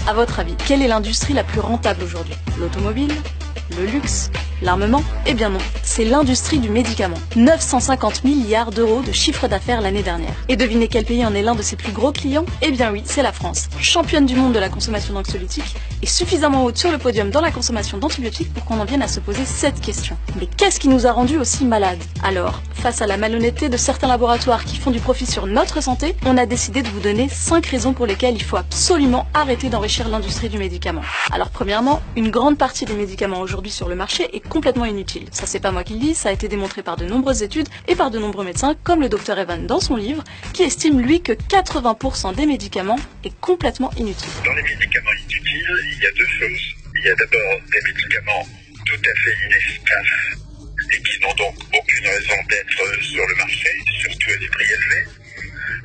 À votre avis, quelle est l'industrie la plus rentable aujourd'hui? L'automobile? Le luxe? L'armement? Eh bien non, c'est l'industrie du médicament. 950 milliards d'euros de chiffre d'affaires l'année dernière. Et devinez quel pays en est l'un de ses plus gros clients? Eh bien oui, c'est la France. Championne du monde de la consommation d'anxiolytiques et suffisamment haute sur le podium dans la consommation d'antibiotiques pour qu'on en vienne à se poser cette question. Mais qu'est-ce qui nous a rendus aussi malades? Alors, face à la malhonnêteté de certains laboratoires qui font du profit sur notre santé, on a décidé de vous donner 5 raisons pour lesquelles il faut absolument arrêter d'enrichir l'industrie du médicament. Alors premièrement, une grande partie des médicaments aujourd'hui sur le marché est complètement inutile. Ça c'est pas moi qui le dis, ça a été démontré par de nombreuses études et par de nombreux médecins comme le Dr Evan dans son livre qui estime lui que 80% des médicaments est complètement inutile. Dans les médicaments inutiles, il y a deux choses. Il y a d'abord des médicaments tout à fait inefficaces et qui n'ont donc aucune raison d'être sur le marché, surtout à des prix élevés.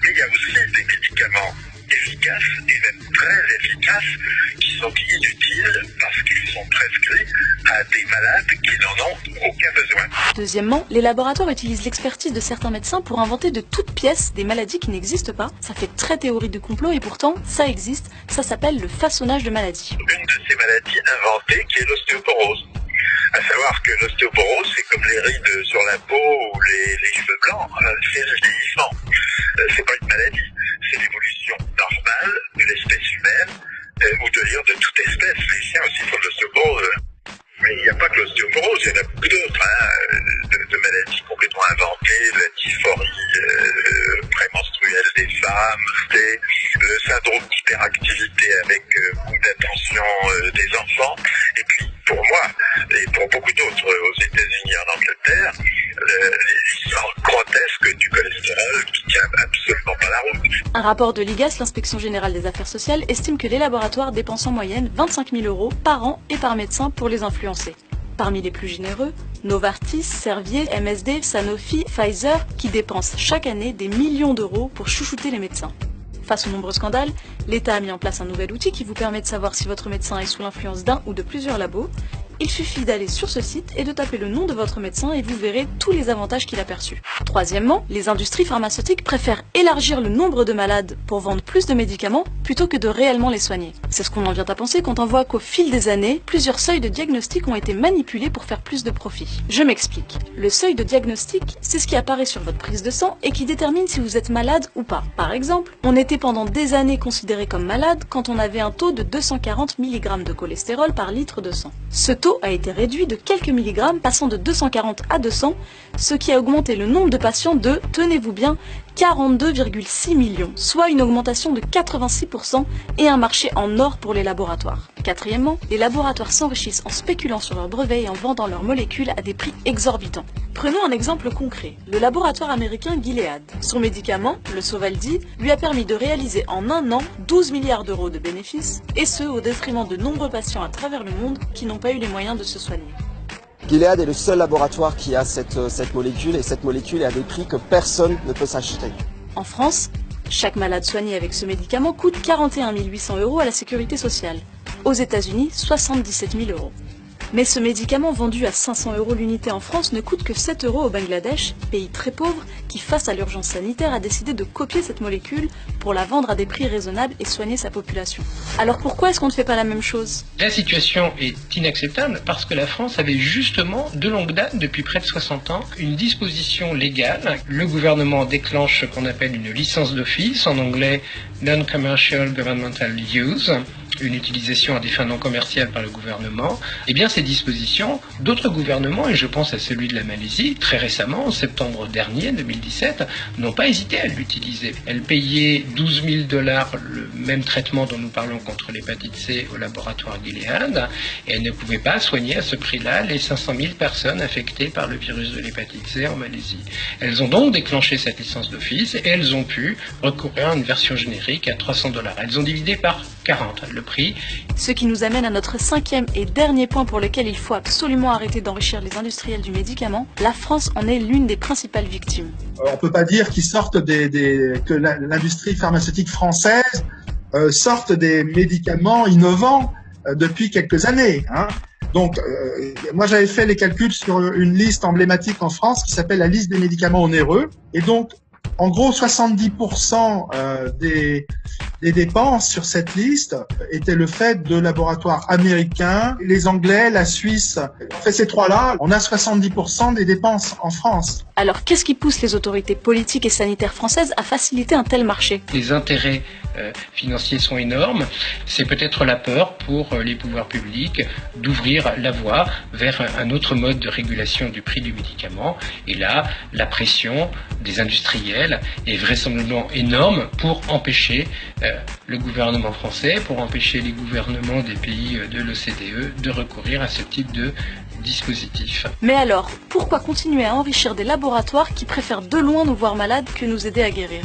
Mais il y a aussi des médicaments efficaces et même très efficaces qui sont inutiles parce qu'ils sont prescrits à des malades qui n'en ont aucun besoin. Deuxièmement, les laboratoires utilisent l'expertise de certains médecins pour inventer de toutes pièces des maladies qui n'existent pas. Ça fait très théorie de complot et pourtant, ça existe. Ça s'appelle le façonnage de maladies. Une de ces maladies inventées qui est l'ostéoporose. À savoir que l'ostéoporose, c'est comme les rides sur la peau ou les cheveux blancs, c'est le vieillissement. C'est pas une maladie, c'est l'évolution normale de l'espèce humaine, ou de dire de toute espèce. Les chiens aussi font de l'ostéoporose. Mais il n'y a pas que l'ostéoporose, il y en a beaucoup d'autres, de maladies complètement inventées, la dysphorie prémenstruelle des femmes, le syndrome d'hyperactivité avec beaucoup d'attention des enfants, et puis pour moi, et pour beaucoup d'autres aux États-Unis et en Angleterre, les histoires grotesques du cholestérol qui tient absolument pas la route. Un rapport de l'IGAS, l'Inspection Générale des Affaires Sociales, estime que les laboratoires dépensent en moyenne 25 000 € par an et par médecin pour les influencer. Parmi les plus généreux, Novartis, Servier, MSD, Sanofi, Pfizer, qui dépensent chaque année des millions d'euros pour chouchouter les médecins. Face aux nombreux scandales, l'État a mis en place un nouvel outil qui vous permet de savoir si votre médecin est sous l'influence d'un ou de plusieurs labos. Il suffit d'aller sur ce site et de taper le nom de votre médecin et vous verrez tous les avantages qu'il a perçus. Troisièmement, les industries pharmaceutiques préfèrent élargir le nombre de malades pour vendre plus de médicaments plutôt que de réellement les soigner. C'est ce qu'on en vient à penser quand on voit qu'au fil des années, plusieurs seuils de diagnostic ont été manipulés pour faire plus de profit. Je m'explique. Le seuil de diagnostic, c'est ce qui apparaît sur votre prise de sang et qui détermine si vous êtes malade ou pas. Par exemple, on était pendant des années considéré comme malade quand on avait un taux de 240 mg de cholestérol par litre de sang. Ce taux a été réduit de quelques milligrammes, passant de 240 à 200, ce qui a augmenté le nombre de patients de, tenez-vous bien, 42,6 millions, soit une augmentation de 86% et un marché en or pour les laboratoires. Quatrièmement, les laboratoires s'enrichissent en spéculant sur leurs brevets et en vendant leurs molécules à des prix exorbitants. Prenons un exemple concret, le laboratoire américain Gilead. Son médicament, le Sovaldi, lui a permis de réaliser en un an 12 milliards d'euros de bénéfices, et ce au détriment de nombreux patients à travers le monde qui n'ont pas eu les moyens de se soigner. Gilead est le seul laboratoire qui a cette molécule et cette molécule est à des prix que personne ne peut s'acheter. En France, chaque malade soigné avec ce médicament coûte 41 800 € à la sécurité sociale. Aux États-Unis, 77 000 €. Mais ce médicament vendu à 500 € l'unité en France ne coûte que 7 € au Bangladesh, pays très pauvre qui, face à l'urgence sanitaire, a décidé de copier cette molécule pour la vendre à des prix raisonnables et soigner sa population. Alors pourquoi est-ce qu'on ne fait pas la même chose? La situation est inacceptable parce que la France avait justement, de longue date, depuis près de 60 ans, une disposition légale. Le gouvernement déclenche ce qu'on appelle une licence d'office, en anglais Non-Commercial Governmental Use, une utilisation à des fins non commerciales par le gouvernement. Eh bien, ces dispositions, d'autres gouvernements, et je pense à celui de la Malaisie, très récemment, en septembre dernier, 2017, n'ont pas hésité à l'utiliser. Elle payait 12 000 $ le même traitement dont nous parlons contre l'hépatite C au laboratoire Gilead, et elle ne pouvait pas soigner à ce prix-là les 500 000 personnes affectées par le virus de l'hépatite C en Malaisie. Elles ont donc déclenché cette licence d'office et elles ont pu recourir à une version générique à 300 $. Elles ont divisé par 40 le prix. Ce qui nous amène à notre cinquième et dernier point pour lequel il faut absolument arrêter d'enrichir les industriels du médicament. La France en est l'une des principales victimes. On ne peut pas dire qu'ils sortent que l'industrie pharmaceutique française sorte des médicaments innovants depuis quelques années. Donc, moi j'avais fait les calculs sur une liste emblématique en France qui s'appelle la liste des médicaments onéreux. Et donc, en gros, 70% des dépenses sur cette liste étaient le fait de laboratoires américains, les Anglais, la Suisse. En fait, ces trois-là, on a 70% des dépenses en France. Alors, qu'est-ce qui pousse les autorités politiques et sanitaires françaises à faciliter un tel marché? Les intérêts financiers sont énormes. C'est peut-être la peur pour les pouvoirs publics d'ouvrir la voie vers un autre mode de régulation du prix du médicament. Et là, la pression des industriels est vraisemblablement énorme pour empêcher le gouvernement français, pour empêcher les gouvernements des pays de l'OCDE de recourir à ce type de dispositif. Mais alors, pourquoi continuer à enrichir des laboratoires qui préfèrent de loin nous voir malades que nous aider à guérir?